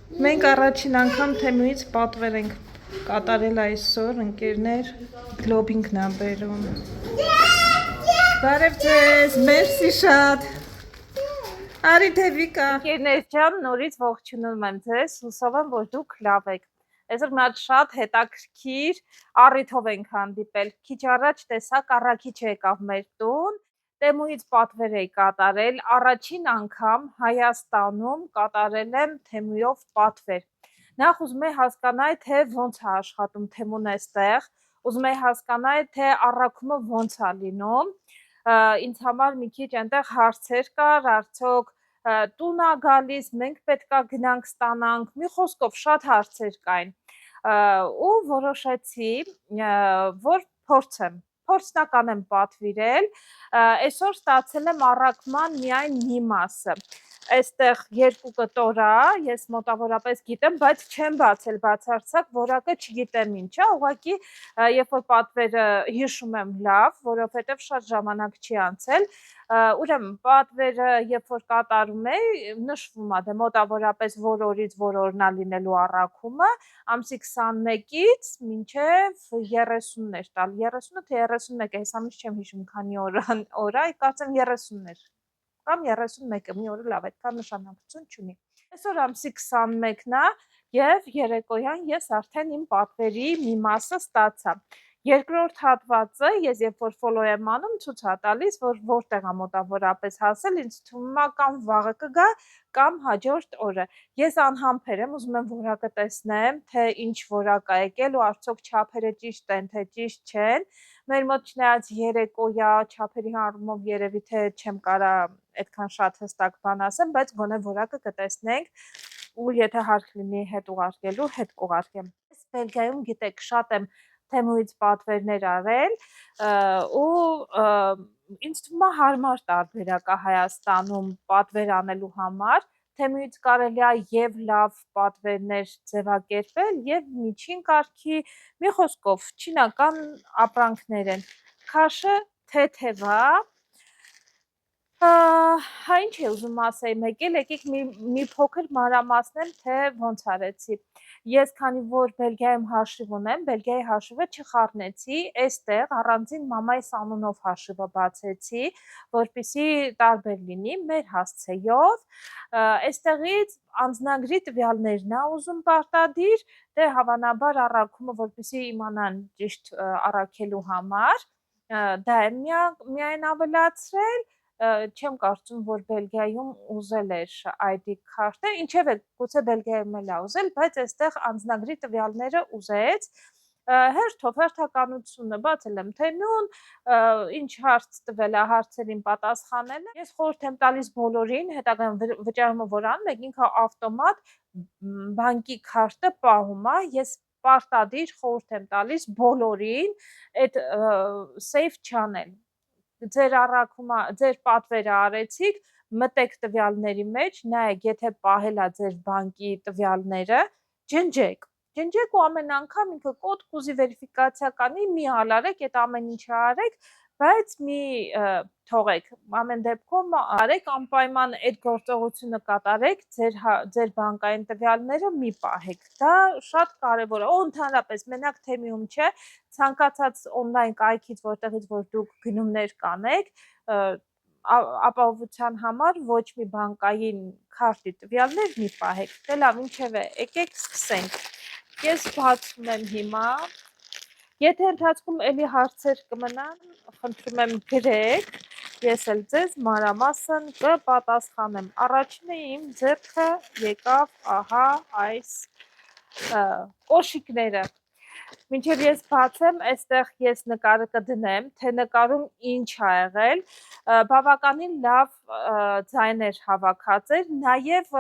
Մենք առաջին անգամ թեմուից պատվեր ենք կատարել այսօր, ընկերներ, գլոբինգն ա բերում։ Բարև ձեզ, մերսի շատ։ Արի Դևիկա։ Ընկերներ ջան, նորից ողջունում եմ ձեզ, հուսով եմ, որ դուք լավ եք։ Այսօր մի հատ շատ հետաքրքիր առիթով ենք հանդիպել։ Քիչ առաջ տեսակ առաքիչ եկավ մեր տուն, Տեմուից պատվեր էի կատարել, առաջին անգամ Հայաստանում կատարել եմ Թեմուով պատվեր։ Նախ ուզում եի հասկանալ, թե ոնց է աշխատում Թեմուն այստեղ, ուզում եի հասկանալ, թե առաքումը ոնց է լինում։ Ինձ համար մի քիչ այնտեղ հարցեր կար, արդյոք տուն ա գալիս, մենք պետք է գնանք ստանանք, մի խոսքով շատ հարցեր կային ու որոշեցի, որ փորձնական եմ պատվիրել, այսօր ստացել եմ առաքման միայն մի մասը, այստեղ 2 կտոր ա, ես մոտավորապես գիտեմ, բայց չեմ բացել բացարձակ, որակը չգիտեմ ինչ ա, ուղղակի երբ որ պատվերը հիշում եմ լավ, որովհետև շատ ժամանակ չի անցել, ուրեմն պատվերը երբ որ կատարում էի, նշվում ա, դե մոտավորապես որ օրից որ օրն ա լինելու առաքումը, ամսի 21-ից մինչև 30-ներ տալ, 30-ը թե 31-ը, հեսա միշտ չեմ հիշում քանի օր ա, կարծեմ 30-ներ կամ 31-ը, մի օրը լավ, այդքան նշանակություն չունի։ Այսօր ամսի 21-ն ա եւ երեկոյան ես արդեն իմ պատվերի մի մասը ստացա։ Երկրորդ հատվածը ես երբ որ ֆոլո եմ անում, ցույց է տալիս, որ որտեղ ա մոտավորապես հասել, ինձ թվում ա կամ վաղը կգա, կամ հաջորդ օրը։ Ես անհամբեր եմ, ուզում եմ որակը տեսնեմ, թե ինչ որակ ա եկել ու արդյոք չափերը ճիշտ են, թե ճիշտ չեն։ Մեր մոտ չնայած երեկոյա, չափերի առումով երևի թե չեմ կարա այդքան շատ հստակ բան ասեմ, բայց գոնե որակը կտեսնենք ու եթե հարկ լինի հետ ուղարկելու, հետ կուղարկեմ։ Ես Բելգիայում գիտեք, շատ եմ Թեմուից պատվերներ արել ու ինձ թվում է հարմար տարբերակ ա Հայաստանում պատվեր անելու համար, Թեմուից կարելի է եւ լավ պատվերներ ձևակերպել եւ միջին կարգի, մի խոսքով, չինական ապրանքներ են։ Քաշը թեթև ա, հա ինչ է ուզում ասեի, մեկ էլ եկեք մի փոքր մանրամասնեմ, թե ոնց արեցի։ Ես քանի որ Բելգիայում հաշիվ ունեմ, Բելգիայի հաշիվը չխառնեցի, այստեղ առանձին մամայիս անունով հաշիվը բացեցի, որպեսզի տարբեր լինի մեր հասցեով, այստեղից անձնագրի տվյալներն ա ուզում պարտադիր, դե հավանաբար առաքումը, որպեսզի իմանան ճիշտ առաքելու համար, դա եմ միայն ավելացրել, չեմ կարծում, որ Բելգիայում ուզել էր ID քարտը, ինչևէ, գուցե Բելգիայում էլ ա ուզել, բայց այստեղ անձնագրի տվյալները ուզեց, հերթով, հերթականությունը բացել եմ Թեմուն, ինչ հարց տվել ա, հարցերին պատասխանել եմ, ես խորհուրդ եմ տալիս բոլորին, հետագայում վճարումը որ անում եք, ինքը ավտոմատ բանկի քարտը պահում ա, ես պարտադիր խորհուրդ եմ տալիս բոլորին այդ save չանել, ձեր առաքումը, ձեր պատվերը արեցիք, մտեք տվյալների մեջ, նայեք, եթե պահել ա ձեր բանկի տվյալները, ջնջեք ու ամեն անգամ ինքը կոդ կուզի վերիֆիկացիա կանի, մի հալարեք, այդ ամեն ինչը արեք, բայց մի թողեք, ամեն դեպքում արեք, անպայման այդ գործողությունը կատարեք, ձեր բանկային տվյալները մի պահեք, դա շատ կարևոր է, ու ընդհանրապես մենակ Թեմիում չէ, ցանկացած օնլայն կայքից, որտեղից որ դուք գնումներ կանեք, ապահովության համար ոչ մի բանկային քարտի տվյալներ մի պահեք, դե լավ, ինչևէ, եկեք սկսենք, ես բացում եմ հիմա, եթե ընթացքում էլի հարցեր կմնան, խնդրում եմ գրեք, ես էլ ձեզ մանրամասն կպատասխանեմ, առաջինը իմ ձեռքը եկավ, ահա այս կոշիկները, մինչև ես բացեմ, այստեղ ես նկարը կդնեմ, թե նկարում ինչ ա եղել, բավականին լավ ձայներ հավաքած էր, նաև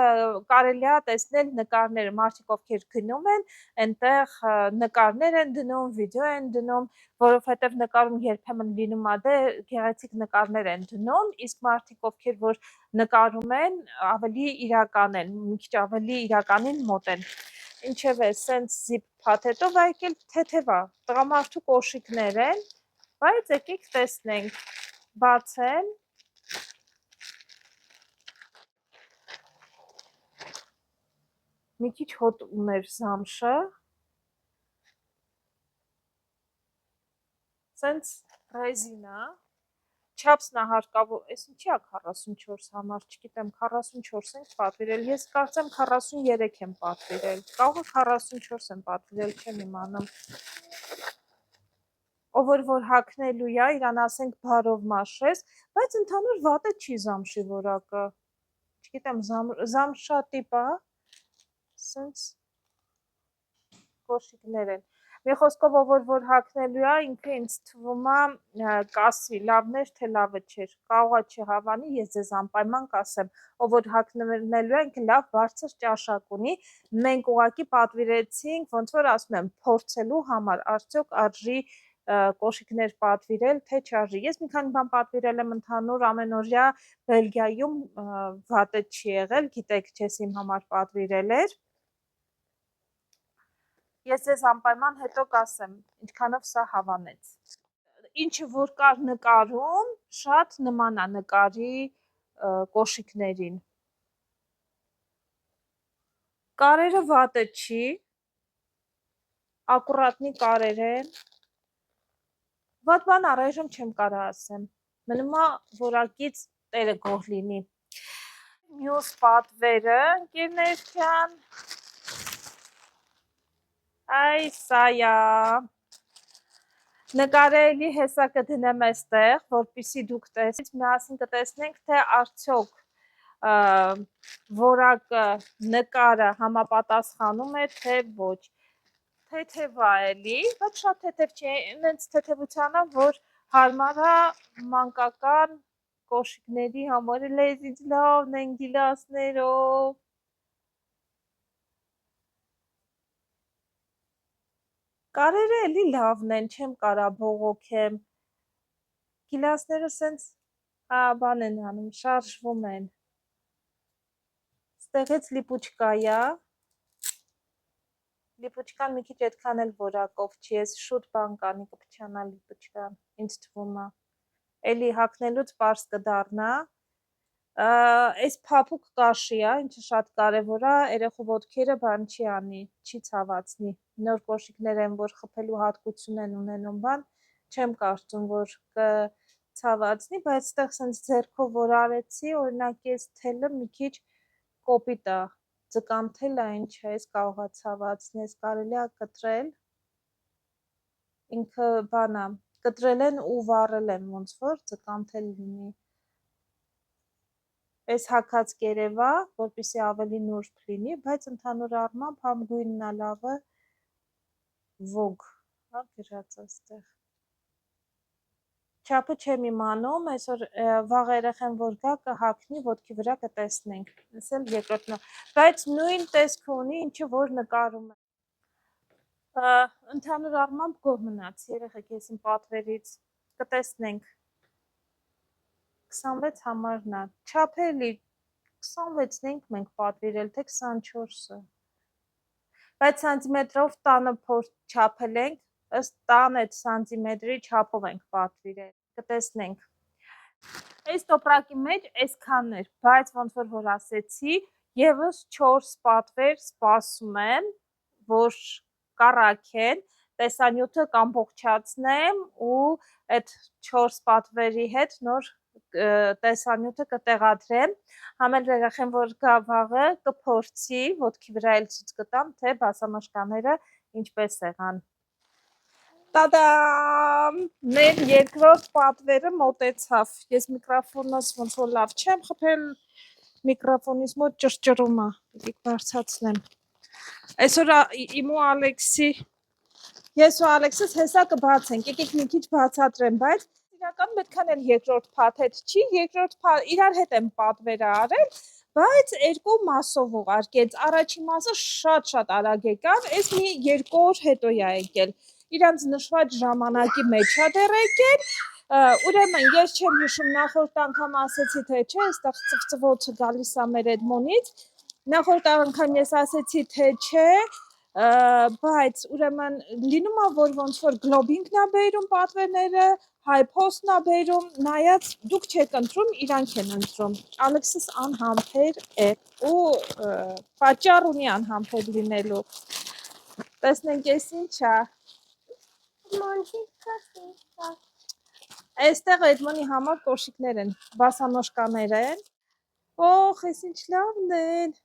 կարելի է տեսնել նկարները, մարդիկ ովքեր գնում են, այնտեղ նկարներ են դնում, վիդեո են դնում, որովհետև նկարում երբեմն լինում ա դե գեղեցիկ նկարներ են դնում, իսկ մարդիկ ովքեր որ նկարում են, ավելի իրական են, մի քիչ ավելի իրականին մոտ են, ինչևէ, սենց զիպ փաթեթով ա եկել, թեթև ա, տղամարդու կոշիկներ են, բայց եկեք տեսնենք, բացեմ, մի քիչ հոտ ուներ զամշը։ Սենց ռեզինա, չափսն է հարկավոր, այս ինչի է 44 համար, չգիտեմ, 44 ենք պատվիրել, ես կարծեմ 43 եմ պատվիրել, կարող է 44 եմ պատվիրել, չեմ իմանում։ Ով որ հագնելու է, իրան ասենք բարով մաշես, բայց ընդհանուր վատը չի զամշի որակը, չգիտեմ, զամշատիպ է, սենց կոշիկներ են։ Մի խոսքով ով որ հագնելու է, ինքը ինձ թվում է կասի, լավն էր, թե լավը չէր, կարող է չհավանի, ես ձեզ անպայման կասեմ, ով որ հագնելու է, ինքը լավ բարձր ճաշակ ունի, մենք ուղղակի պատվիրեցինք, ոնց որ ասում եմ, փորձելու համար, արդյոք արժի կոշիկներ պատվիրել, թե չարժի։ Ես մի քանի բան պատվիրել եմ ընդհանուր ամենօրյա Բելգիայում վատը չի եղել, գիտեք, չես իմ համար պատվիրել էր։ Ես ձեզ անպայման հետո կասեմ, ինչքանով սա հավանեց։ Ինչը որ կար նկարում, շատ նման է նկարի կոշիկներին։ Կարերը վատը չի, ակուրատնի կարեր են։ Վատ բան առայժմ չեմ կարող ասեմ։ Մնում է որակից տերը գոհ լինի։ Մյուս պատվերը, ընկերներ ջան։ Այ սա է։ Նկարելի հեսա կդնեմ այստեղ, որպեսզի դուք տեսնեք, միասին կտեսնենք, թե արդյոք որակը նկարը համապատասխանում է, թե ոչ։ Թեթև է էլի, բայց շատ թեթև չի, այնց թեթևությանը, որ հարմար է մանկական կոշիկների համար, լեզից լավն են գիլասներով։ Կարերը էլի լավն են, չեմ կարա բողոքեմ, գիլասները սենց բան են անում, շարժվում են, ստեղից լիպուչկա է, լիպուչկան մի քիչ այդքան էլ որակով չի, ես շուտ բան կանի կպչանա լիպուչկան, ինձ թվում է, էլի հագնելուց պարզ կդառնա, այս փափուկ կաշի է, ինչը շատ կարևոր է, երեխու ոտքերը բան չի անի, չի ցավացնի, նոր կոշիկներ են, որ խփելու հատկություն են ունենում բան, չեմ կարծում, որ կցավացնի, բայց ստեղ սենց ձեռքով որ արեցի, օրինակ ես թելը մի քիչ կոպիտ է, ձկան թել է, ինչ է, ես կարող է ցավացնի, ես կարելի է կտրել, ինքը բան է, կտրել են ու վառել են, ոնց որ ձկան թել լինի, այս հագած կերևա, որպեսզի ավելի նուրբ լինի, բայց ընդհանուր առմամբ համ գույնն է լավը Vogue, հա, գրած այստեղ։ Չափը չեմ իմանում, այսօր վաղ երեխան որ գա կհագնի, ոտքի վրա կտեսնենք, ես էլ երկրորդն, բայց նույն տեսքը ունի, ինչը որ նկարում է։ Ընդհանուր առմամբ գոհ մնաց, երեխեք ես իմ պատվերից, կտեսնենք։ 26 համարն է, չափելի 26-ն ենք մենք պատվիրել, թե 24-ը, բայց սանտիմետրով տանը փորձ չափել ենք, ըստ տան այդ սանտիմետրի չափով ենք պատվիրել, կտեսնենք, այս տոպրակի մեջ այսքանն էր, բայց ոնց որ ասեցի, եվս 4 պատվեր սպասում եմ, որ կառաքեն, տեսանյութը կամբողջացնեմ ու այդ 4 պատվերի հետ նոր տեսանյութը կտեղադրեմ, համ էլ երեխեն որ գա վաղը կփորձի, ոտքի վրա էլ ցույց կտամ, թե բասամաշկաները ինչպես եղան։ Տադամ, մեր երկրորդ պատվերը մոտեցավ, ես միկրոֆոնս ոնց որ լավ չեմ խփել, միկրոֆոնից մոտ ճրճրում է, դիք բարձացնեմ, այսօր իմ ու Ալեքսի, ես ու Ալեքսս հեսա կբացենք, եկեք մի քիչ բացատրեմ, բայց իրական պետքան էլ երկրորդ փաթեթ չի, երկրորդ իրար հետ եմ պատվերը արել, բայց երկու մասով ուղարկեց, առաջի մասը շատ արագ եկավ, այս մի 2 օր հետո է եկել, իրանց նշված ժամանակի մեջ է դեռ եկել, ուրեմն ես չեմ հիշում նախորդ անգամ ասեցի թե չէ, այստեղ ծվծվոցը գալիս է մեր Էդմոնից, նախորդ անգամ ես ասեցի թե չէ, Բայց ուրեմն լինում է որ ոնց որ գլոբինգն է բերում պատվերները, հայփոստն է բերում, նայած դուք չեք ընտրում, իրանք են ընտրում։ Ալեքսիս անհամբեր է ու պատճառ ունի անհամբեր լինելու։ Տեսնենք էս ինչա։ Այստեղ Էդմոնի համար կոշիկներ են, բասանոշկաներ են։ Օխ, էս ինչ լավն են։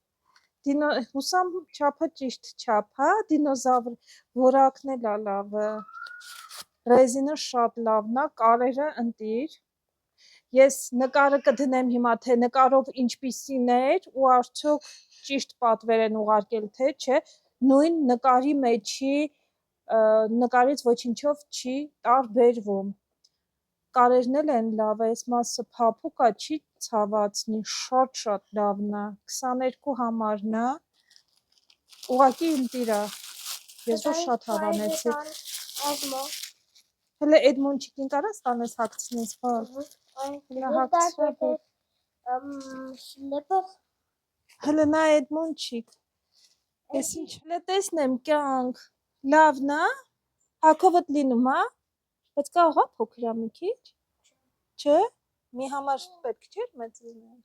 Հուսամ չափը ճիշտ չափ, հա, դինոզավր որակն էլ լավը, ռեզինը շատ լավն է, կարերը ընտիր, ես նկարը կդնեմ հիմա, թե նկարով ինչպիսին էր ու արդյոք ճիշտ պատվեր են ուղարկել, թե չէ, նույն նկարի մեջի նկարից ոչինչով չի տարբերվում, կարերն էլ են լավ, այս մասը փափուկ է, չի ցավացնի, շատ լավն է, 22 համարն է, ուղղակի ընտիր է, ես որ շատ հավանեցի, հələ Էդմոնչիկին կարաս տանես հագցնես, բալ, հələ հագցրա, հələ նա Էդմոնչիկ, ես ինչ, հələ տեսնեմ կյանք, լավն է, հագովդ լինում է, բայց կաղա փոքր է մի քիչ, չէ, մի համար պետք չէր մեծ լինել,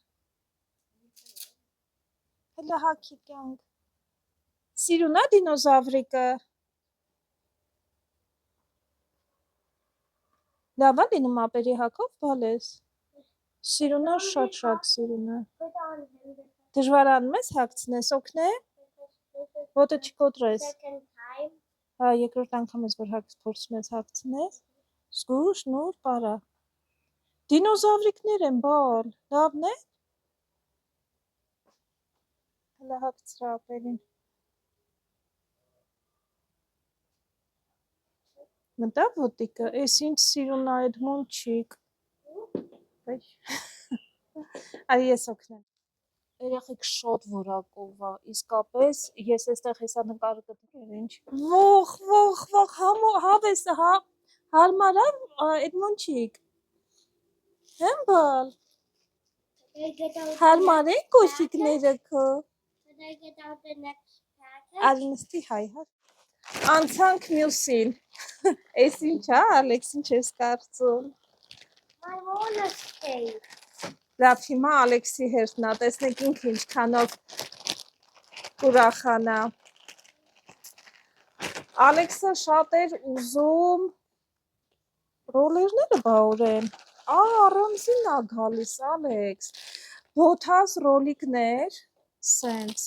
հələ հագի կյանք, սիրուն է դինոզավրիկը, լավ է լինում ապերի հագով, բալես, սիրուն է, շատ սիրուն է, դժվարանում ես հագցնես, օգնե, ոտը չկոտրես, հա, երկրորդ անգամ ես որ փորձում ես հագցնես, զգուշ, նուր, պարա, դինոզավրիկներ են, բալ, լավն է, հələ հագցրա ապերին, մտա ոտիկը, ես ինչ սիրուն է Էդմոնչիկ, այ ես օգնեմ, երեխեք շատ որակով է, իսկապես ես այստեղ հեսա նկարը կտրեմ, ինչ, ոխ, հավես, հարմար է Էդմոնչիկ, հեմ բալ, հարմար են կոշիկները քո, արինստի հայ, հա, անցանք մյուսին, ես ինչ է, Ալեքս, ինչ ես կարծում, լավ, հիմա Ալեքսի հերթն է, տեսնեք ինքը ինչքանով ուրախանա, Ալեքսը շատ էր ուզում ռոլերները բաորեն, առանձին է գալիս Ալեքս, բոթաս ռոլիկներ, սենց,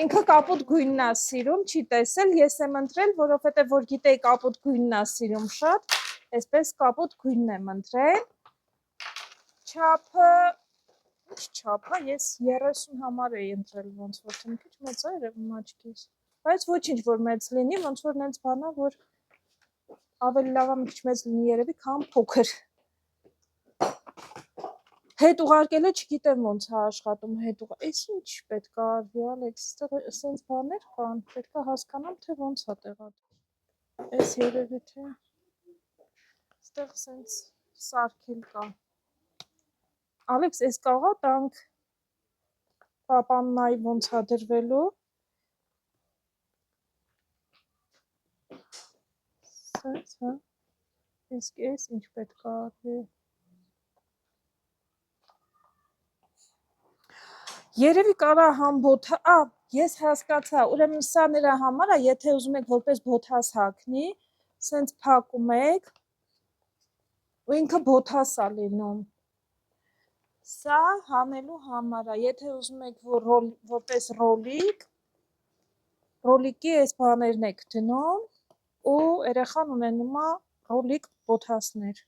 ինքը կապոտ գույնն է սիրում, չի տեսել, ես եմ ընտրել, որովհետև որ գիտեի կապոտ գույնն է սիրում շատ, այսպես կապոտ գույնն եմ ընտրել, չափը, ինչ չափը, ես 30 համար էի ընտրել, ոնց որ թե մի քիչ մեծ է երևում աչքիս, բայց ոչինչ որ մեծ լինի, ոնց որ նենց բանա, որ ավելի լավ է մի քիչ մեծ լինի երևի, քան փոքր, հետ ուղարկելը չգիտեմ ոնց է աշխատում, այս ինչ պետք է արվի, Ալեքս, սենց բաներ կան, պետք է հասկանամ, թե ոնց է տեղադրում, այս երևի թե, ստեղ սենց սարքել կա, Ալեքս, այս կաղա տանք պապաննայի ոնց է դրվելու, սենց, հա, իսկ այս ինչ պետք է արվի, երևի կարա համ բոթա, ես հասկացա, ուրեմն սա նրա համար է, եթե ուզում եք որպես բոթաս հագնի, սենց փակում եք, ու ինքը բոթաս է լինում, սա հանելու համար է, եթե ուզում եք որպես ռոլիկ, ռոլիկի այս բաներն եք դնում, ու երեխան ունենում է ռոլիկ բոթասներ,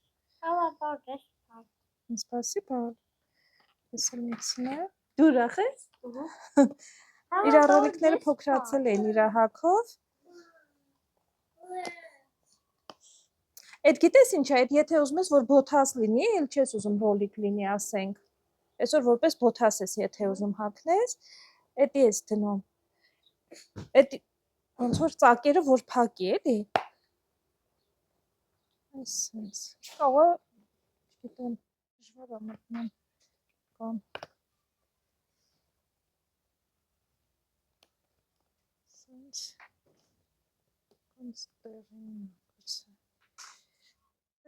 Սպասիբա, ես էլ միցնեմ, դու ուրախ ես, իրա ռոլիկները փոքրացել էին իրա հագով, Էդ գիտես ինչ է, եթե ուզում ես, որ բոթաս լինի, էլ չես ուզում ռոլիկ լինի, ասենք, այսօր որպես բոթաս ես, եթե ուզում հագնես, էդի ես դնում, էդ ոնց որ ծակերը, որ փակի, էլի, այսպես, կաղա, չգիտեմ, դժվար է մտնում, կան, Սենց ոնց տեղին գուցե։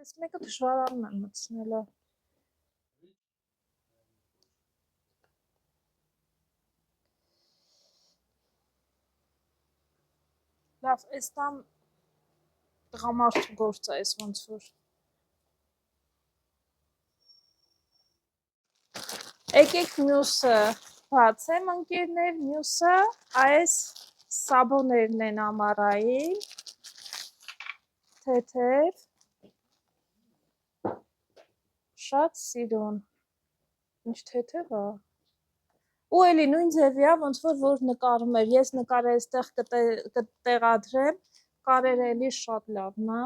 Այս մեկը դժվարանում եմ մտցնելը։ Լավ, այս տամ տղամարդու գործ է այս ոնց որ։ Եկեք մյուսը բացեմ ընկերներ, մյուսը այս սաբոներն են ամառային, թեթև, շատ սիրուն, ինչ թեթև է, ու էլի նույն ձևի է, ոնց որ նկարում էր, ես նկարը այստեղ կտեղադրեմ, կարերը էլի շատ լավն է,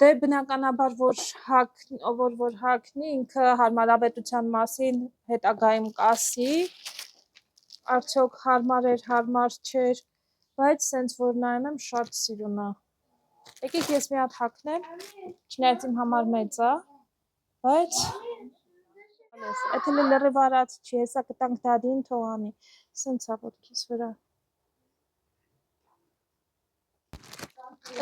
դե բնականաբար որ հագնի ինքը հարմարավետության մասին հետագայում կասի, արդյոք հարմար էր, հարմար չէր, բայց սենց որ նայում եմ շատ սիրուն է։ Եկեք ես մի հատ հագնեմ, չնայած իմ համար մեծ է, բայց էդ լրիվ արած չի, հեսա կտանք դադին թողանի, սենց է ոտքիս վրա։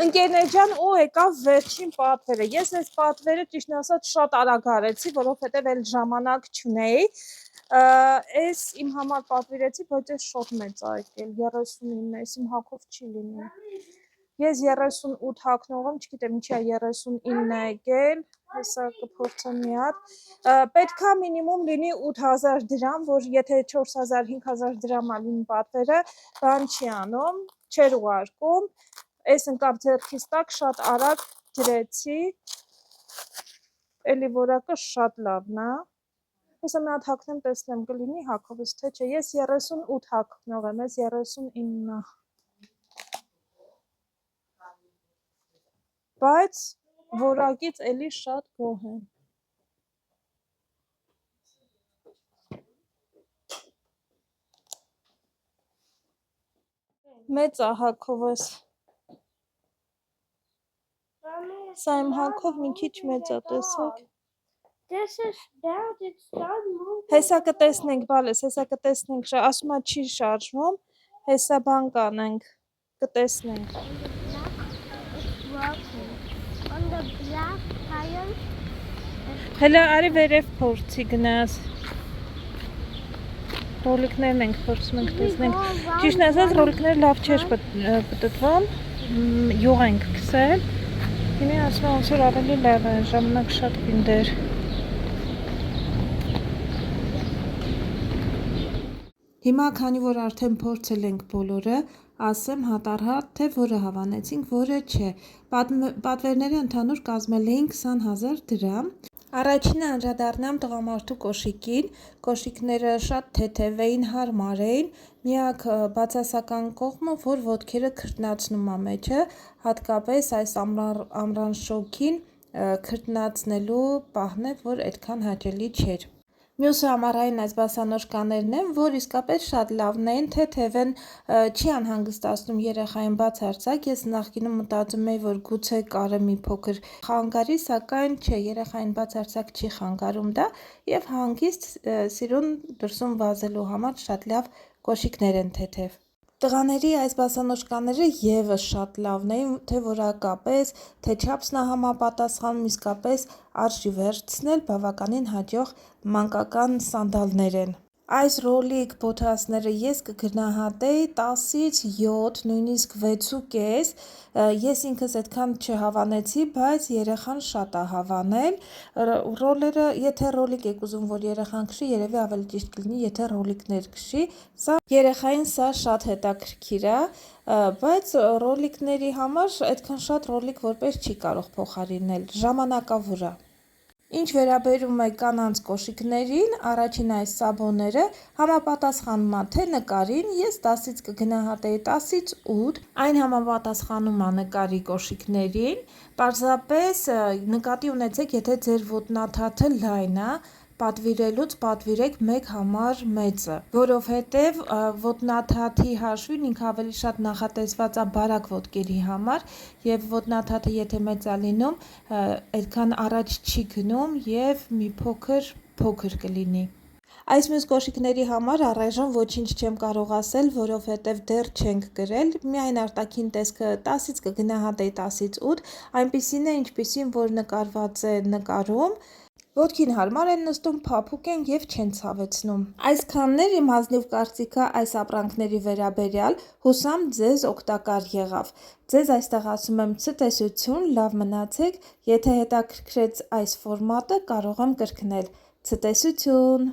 Ընկերներ ջան, ու եկավ վերջին պատվերը։ Ես այս պատվերը ճիշտ ասած շատ արագ արեցի, որովհետև էլ ժամանակ չունեի։ Այս իմ համար պատվիրեցի, բայց այս շատ մեծ է եկել, 39-ն է, այս իմ հագով չի լինի։ Ես 38 հագնող եմ, չգիտեմ ինչի է 39 է եկել, հեսա կփորձեմ մի հատ։ Պետքա մինիմում լինի 8000 դրամ, որ եթե 4000-5000 դրամ է լինի պատվերը, բան չի անում, չեր ուղարկում։ Այս ընկավ ձեռքիս տակ, շատ արագ ջրեցի, էլի որակը շատ լավն է, հեսա մի հատ հագնեմ տեսնեմ կլինի հագովս թե չէ, ես 38 հագնող եմ, ես 39 է, բայց որակից էլի շատ գոհ եմ։ Մեծ է հագովս։ Սա իմ հագով մի քիչ մեծ է, տեսեք։ Հեսա կտեսնենք, բալես, հեսա կտեսնենք, ասում է չի շարժվում, հեսա բան կանենք, կտեսնենք։ Հելա արի վերև փորձի գնաս։ Ռոլիկներն ենք փորձում ենք տեսնենք։ Ճիշտ ասած ռոլիկները լավ չէր պտտվում, յուղ ենք քսել։ Հիմա ասում եմ ոնց որ ավելի լավ է, ժամանակ շատ կինդեր։ Հիմա քանի որ արդեն փորձել ենք բոլորը, ասեմ հատառհատ, թե որը հավանեցինք, որը չէ։ Պատվերները ընդհանուր կազմել էին 20000 դրամ։ Առաջինը անդրադառնամ տղամարդու կոշիկին, կոշիկները շատ թեթև էին, հարմար էին, միակ բացասական կողմը, որ ոտքերը քրտնացնում է մեջը, հատկապես այս ամռան շոգին քրտնացնելու պահն է, որ այդքան հաճելի չէր։ Մյուսը ամառային այս բասանոշկաներն են, որ իսկապես շատ լավն էին, թեթև են, չի անհանգստացնում երեխային բացարձակ, ես նախկինում մտածում էի, որ գուցե կարը մի փոքր խանգարի, սակայն չէ, երեխային բացարձակ չի խանգարում դա, և հանգիստ սիրուն դրսում վազելու համար շատ լավ կոշիկներ են թեթև։ Տղաների այս բասանոշկաները ևս շատ լավն էին, թե որակապես, թե չափսն է համապատասխանում, իսկապես արժի վերցնել, բավականին հաջող մանկական սանդալներ են։ Այս ռոլիկ բոթասները ես կգնահատեի 10-ից 7, նույնիսկ 6.5, ես ինքս այդքան չհավանեցի, բայց երեխան շատ է հավանել, ռոլերը, եթե ռոլիկ եք ուզում, որ երեխան քշի, երևի ավելի ճիշտ կլինի, եթե ռոլիկներ քշի, երեխային սա շատ հետաքրքիր է, բայց ռոլիկների համար այդքան շատ ռոլիկ որպես չի կարող փոխարինել, ժամանակավոր է։ Ինչ վերաբերում է կանանց կոշիկներին, առաջին այս սաբոները համապատասխանում է թե նկարին, ես 10-ից կգնահատեի 10-ից 8, այն համապատասխանում է նկարի կոշիկներին, պարզապես նկատի ունեցեք, եթե ձեր ոտնաթաթը լայն է, պատվիրելուց պատվիրեք մեկ համար մեծը, որովհետև ոտնաթաթի հաշվին ինքը ավելի շատ նախատեսված է բարակ ոտքերի համար և ոտնաթաթը եթե մեծ է լինում, այդքան առաջ չի գնում և մի փոքր կլինի։ Այս մյուս կոշիկների համար առայժմ ոչինչ չեմ կարող ասել, որովհետև դեռ չենք գրել, միայն արտաքին տեսքը 10-ից կգնահատեի 10-ից 8, այնպիսին է, ինչպիսին որ նկարված է նկարում, ոտքին հարմար են նստում, փափուկ են և չեն ցավեցնում։ Այսքանն էր իմ ազնիվ կարծիքը այս ապրանքների վերաբերյալ, հուսամ ձեզ օգտակար եղավ։ Ձեզ այստեղ ասում եմ ցտեսություն, լավ մնացեք, եթե հետաքրքրեց այս ֆորմատը, կարող եմ կրկնել։ Ցտեսություն։